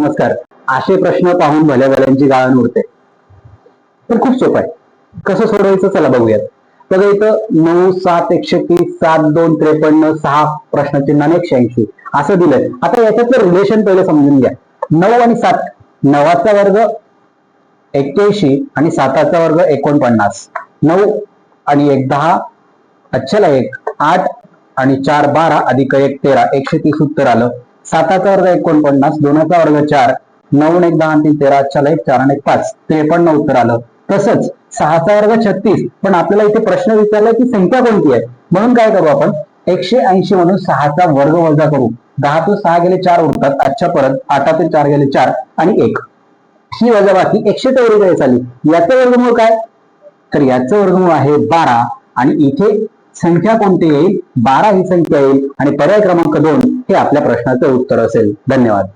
नमस्कार. असे प्रश्न पाहून भल्या भल्यांची गाळण उडते, पण खूप सोपं आहे. कसं सोडवायचं चला बघूयात. बघा इथं 9, 7, 130, 7, 2, 53, 6 प्रश्नचिन्ह 180 असं दिलंय. आता याच्यातलं रिलेशन पहिले समजून घ्या. 9 आणि 7, 9चा वर्ग 81 आणि 7चा वर्ग 49. 9 आणि 1 10, अच्छाला 1 8 आणि 4 12 अधिक 1 13, 130 उत्तर आलं. 7चा वर्ग 49, 2चा वर्ग 4, 9 1 10 3 13, अच्छाला 1 4 आणि 1 5, 53 उत्तर आलं. तसंच 6चा वर्ग 36, पण आपल्याला इथे प्रश्न विचारलाय की संख्या कोणती आहे, म्हणून काय करू आपण 180 मधून 6चा वर्ग वजा करू. 10 तून 6 गेले 4 उरतात. अच्छा परत 8 तून 4 गेले 4 आणि 1. ही वजाबाकी 143 आली. याचं वर्गमूळ काय, तर याचं वर्गमूळ आहे 12 आणि इथे संख्या कोणती येईल, 12 ही संख्या येईल आणि पर्याय क्रमांक 2 हे आपल्या प्रश्नाचं उत्तर असेल. धन्यवाद.